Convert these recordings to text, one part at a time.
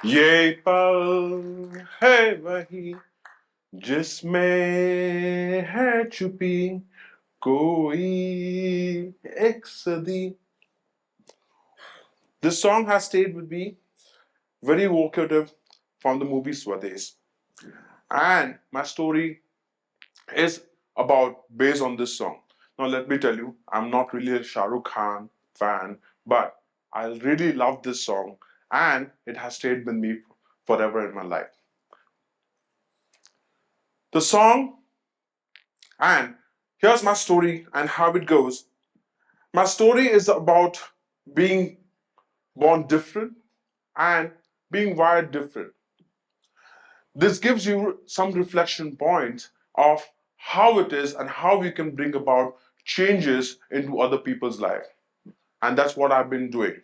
ये पल है वही जिसमें है छुपी कोई एक सदी. This song has stayed with me, very evocative from the movie Swades. And my story is about based on this song. Now let me tell you, I'm not really a Shah Rukh Khan fan, but I really love this song and it has stayed with me forever in my life. The song, and here's my story and how it goes. My story is about being born different and being wired different. This gives you some reflection points of how it is and how we can bring about changes into other people's life. And that's what I've been doing.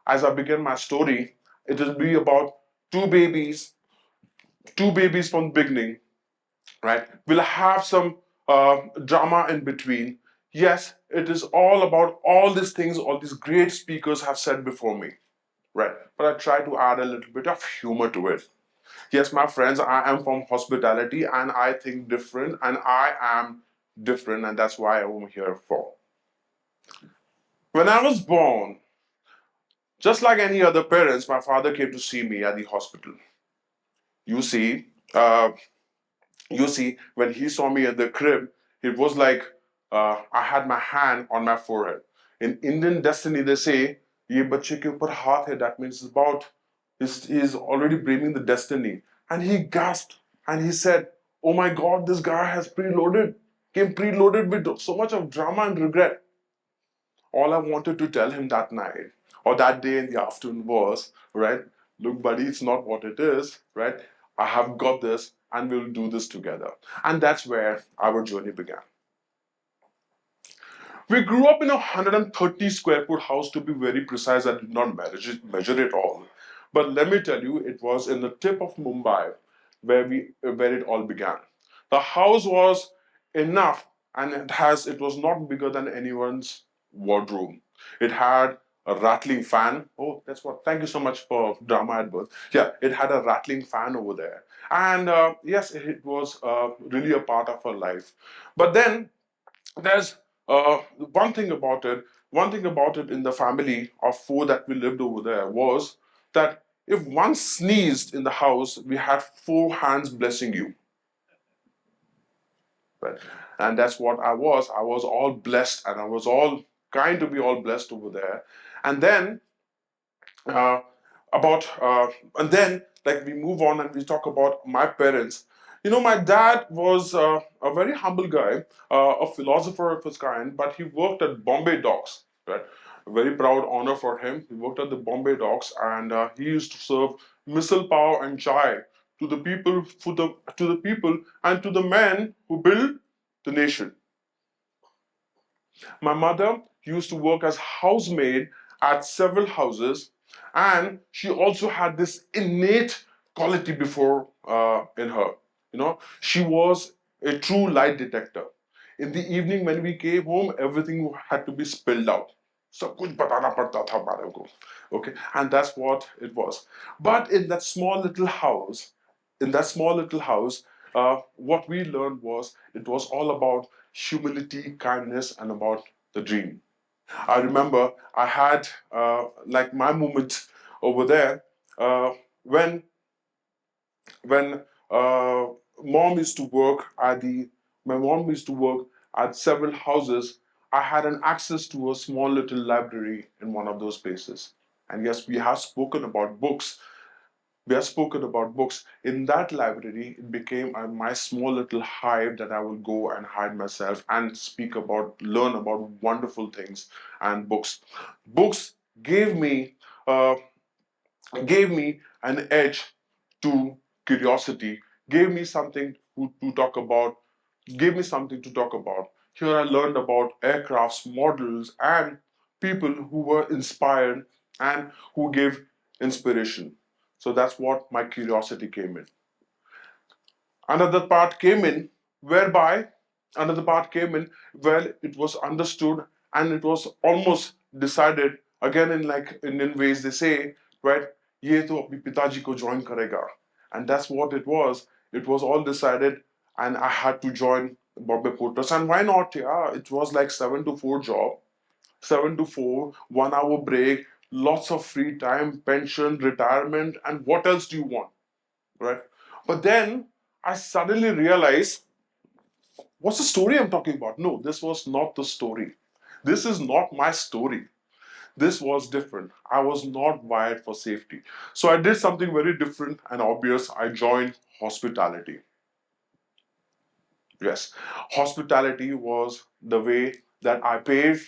As I begin my story, it will be about two babies, two babies from the beginning, right? We'll have some drama in between. Yes, it is all about all these things all these great speakers have said before me, right? But I try to add a little bit of humor to it. Yes, my friends, I am from hospitality and I think different and I am different, and that's why I'm here for. When I was born, just like any other parents, my father came to see me at the hospital. You see, uh, when he saw me at the crib, it was like I had my hand on my forehead. In Indian destiny, they say, "Ye bachche ke upar haath hai." That means it's about he's already bringing the destiny. And he gasped and he said, "Oh my God, this guy has came preloaded with so much of drama and regret." All I wanted to tell him that night or that day in the afternoon was, right, look, buddy, it's not what it is, right? I have got this and we'll do this together. And that's where our journey began. We grew up in a 130 square foot house, to be very precise. I did not measure it all. But let me tell you, it was in the tip of Mumbai where it all began. The house was enough, and it was not bigger than anyone's wardrobe. It had a rattling fan. Oh, that's what. Thank you so much for drama at birth. Yeah, it had a rattling fan over there. And yes, it was really a part of her life. But then there's one thing about it. One thing about it in the family of four that we lived over there was that if one sneezed in the house, we had four hands blessing you. Right? And that's what I was. I was all blessed, and I was all kind to be all blessed over there. And then uh, about and then like we move on and we talk about my parents. My dad was a very humble guy, a philosopher of his kind, but he worked at Bombay Docks, right? A very proud honor for him. He worked at the Bombay Docks, and he used to serve misal pav and chai to the people, to the people and to the men who build the nation. My mother used to work as housemaid at several houses, and she also had this innate quality before in her. She was a true lie detector. In the evening, when we came home, everything had to be spilled out. सब कुछ बताना पड़ता था हमारे को. Okay, and that's what it was. But in that small little house, what we learned was it was all about humility, kindness, and about the dream. I remember I had like my moment over there when when uh, mom used to work at the my mom used to work at several houses. I had an access to a small little library in one of those places. And yes, we have spoken about books. In that library, it became my small little hive that I will go and hide myself and learn about wonderful things and books. Books gave me uh, gave me an edge to curiosity, gave me something to talk about, gave me something to talk about. Here I learned about aircrafts, models, and people who were inspired and who gave inspiration. So that's what my curiosity came in. Another part came in whereby another part came in where it was understood and it was almost decided again in like Indian ways they say, right? ये तो अपने पिताजी को join करेगा. And that's what it was. It was all decided, and I had to join Bombay Porters. And why not? Yeah, it was like 7 to 4 job, 7 to 4, 1 hour break, lots of free time, pension, retirement, and what else do you want, right? But then I suddenly realized, what's the story I'm talking about? No, this was not the story. This is not my story. This was different. I was not wired for safety. So I did something very different and obvious. I joined hospitality. Yes, hospitality was the way that I paid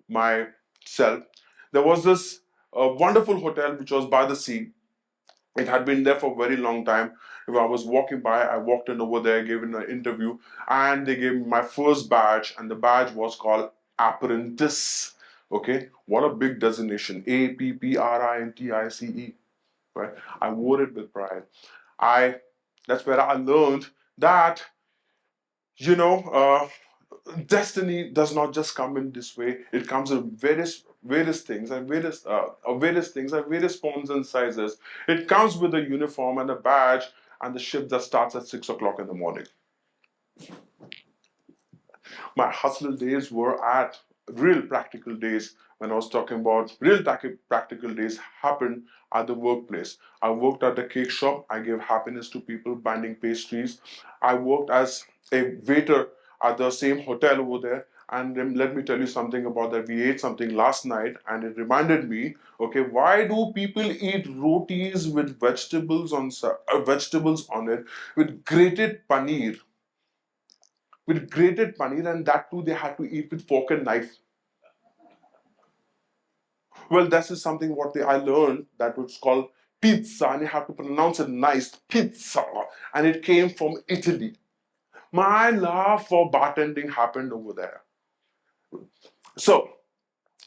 myself. There was this wonderful hotel which was by the sea. It had been there for a very long time. If I was walking by, I walked in over there, gave in an interview, and they gave me my first badge, and the badge was called apprentice. Okay, what a big designation. APPRINTICE. Right? I wore it with pride. I That's where I learned that, you know, destiny does not just come in this way. It comes in various things and various forms and sizes. It comes with a uniform and a badge and the shift that starts at 6 o'clock in the morning. My hustle days were at real practical days. When I was talking about real practical days happened at the workplace. I worked at the cake shop. I gave happiness to people binding pastries. I worked as a waiter at the same hotel over there. And then let me tell you something about that. We ate something last night and it reminded me, okay, why do people eat rotis with vegetables on it with grated paneer, and that too they had to eat with fork and knife. Well, this is something what I learned that was called pizza, and you have to pronounce it nice, pizza, and it came from Italy. My love for bartending happened over there. So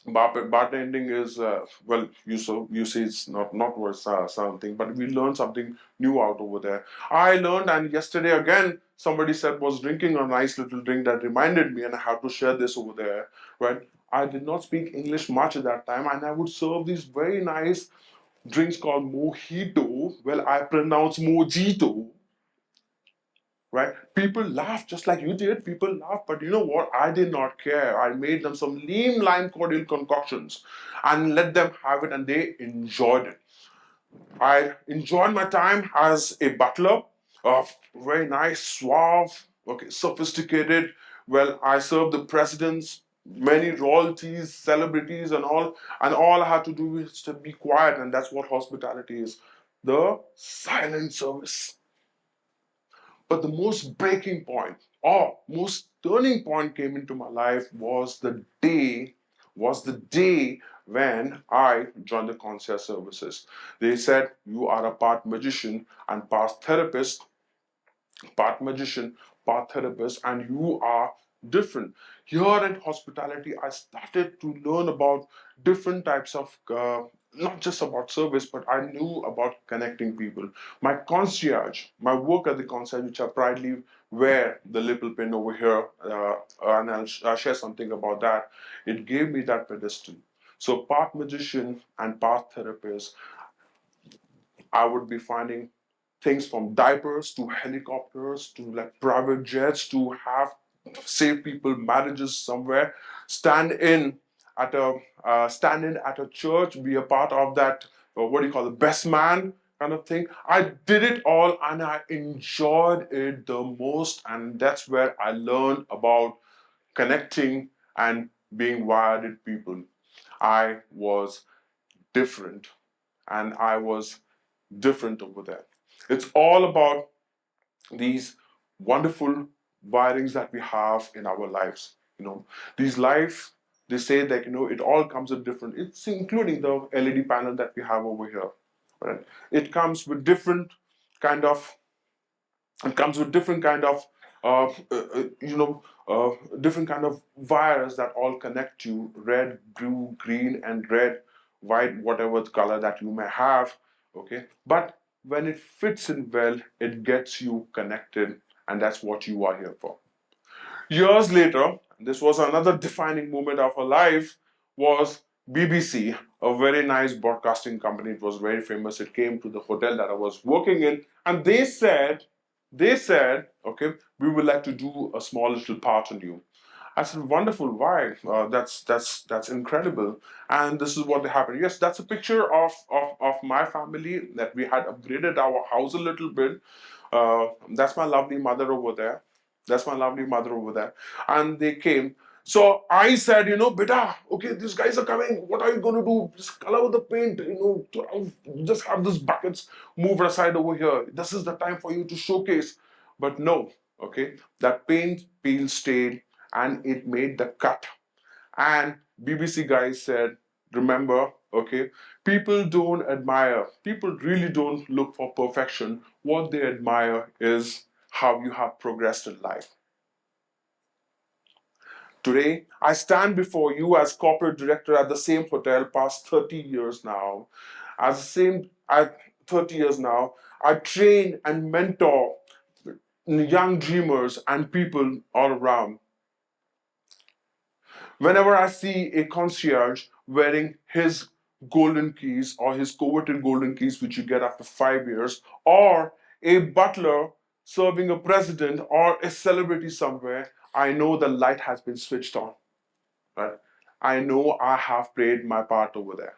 bartending is well, you say it's not worth something, but we learned something new out over there. I learned, and yesterday again somebody said was drinking a nice little drink that reminded me, and I have to share this over there, right? I did not speak English much at that time, and I would serve these very nice drinks called mojito. Well, I pronounce mojito, right? People laugh just like you did. People laugh, but you know what? I did not care. I made them some lean lime cordial concoctions and let them have it, and they enjoyed it. I enjoyed my time as a butler, very nice, suave, okay, sophisticated. Well, I served the presidents, many royalties, celebrities, and all I had to do is to be quiet, and that's what hospitality is, the silent service. But the most breaking point or most turning point came into my life was the day when I joined the concierge services. They said you are a part magician and part therapist, part magician, part therapist, and you are different. Here in hospitality, I started to learn about different types of, not just about service, but I knew about connecting people. My concierge, my work at the concierge, which I proudly wear the little pin over here, and I'll share something about that. It gave me that pedestal. So, part magician and part therapist, I would be finding things from diapers to helicopters to like private jets to have save people marriages somewhere, stand in stand in at a church, be a part of that, what do you call the best man kind of thing. I did it all and I enjoyed it the most, and that's where I learned about connecting and being wired with people. I was different, and I was different over there. It's all about these wonderful wirings that we have in our lives. These lives, they say that it all comes with different. It's including the LED panel that we have over here. Right? It comes with different kind of it comes with different kind of uh, uh, uh, you know different kind of wires that all connect you: red, blue, green, and red, white, whatever the color that you may have. Okay, but when it fits in well, it gets you connected, and that's what you are here for. Years later, this was another defining moment of her life, was BBC, a very nice broadcasting company. It was very famous. It came to the hotel that I was working in, and they said, okay, we would like to do a small little part on you. I said, wonderful. Why? That's incredible. And this is what happened. Yes, that's a picture of my family that we had upgraded our house a little bit. That's my lovely mother over there. That's my lovely mother over there. And they came. So I said, beta, okay, these guys are coming. What are you going to do? Just color the paint, just have these buckets move aside over here. This is the time for you to showcase. But no, okay, that paint peel stayed and it made the cut. And BBC guys said, remember, okay, people really don't look for perfection. What they admire is how you have progressed in life. Today, I stand before you as corporate director at the same hotel past 30 years now. As the same at 30 years now, I train and mentor young dreamers and people all around. Whenever I see a concierge wearing his golden keys or his coveted golden keys, which you get after 5 years, or a butler serving a president or a celebrity somewhere, I know the light has been switched on. Right? I know I have played my part over there.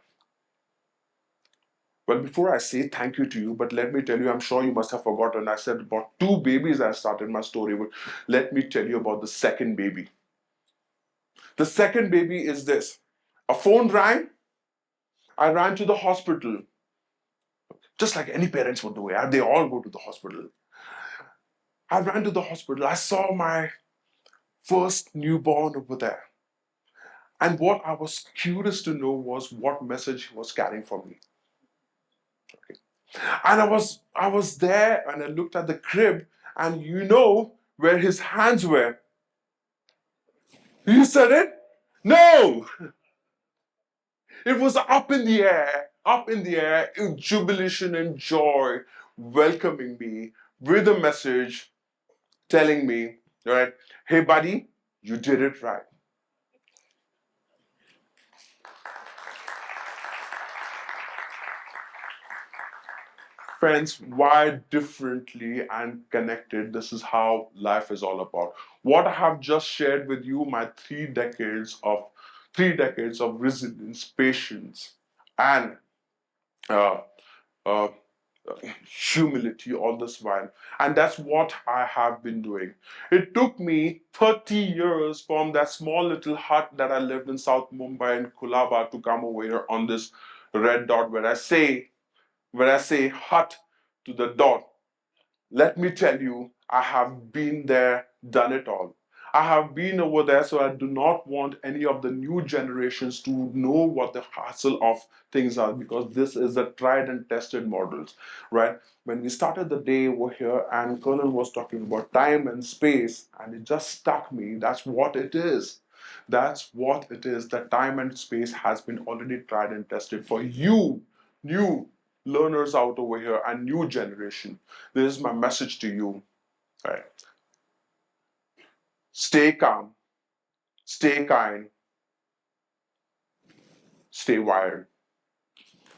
Well, before I say thank you to you, but let me tell you, I'm sure you must have forgotten. I said about two babies I started my story with. Let me tell you about the second baby. The second baby is this. A phone rang. I ran to the hospital, just like any parents would do. Yeah? They all go to the hospital. I ran to the hospital. I saw my first newborn over there. And what I was curious to know was what message he was carrying for me. And I was there and I looked at the crib, and you know where his hands were. You said it? No! It was up in the air, in jubilation and joy, welcoming me with a message telling me, right, hey buddy, you did it right. Friends, wired differently and connected. This is how life is all about. What I have just shared with you, my 3 decades of resilience, patience, and uh, uh, humility all this while. And that's what I have been doing. It took me 30 years from that small little hut that I lived in South Mumbai in Kulaba to come over here on this red dot where I say hut to the dot. Let me tell you, I have been there, done it all. I have been over there, so I do not want any of the new generations to know what the hassle of things are, because this is a tried and tested models, right? When we started the day over here and Colonel was talking about time and space, and it just stuck me. That's what it is. That's what it is. The time and space has been already tried and tested for you, new learners out over here, and new generation. This is my message to you. Right? Stay calm, stay kind, stay wired.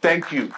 Thank you.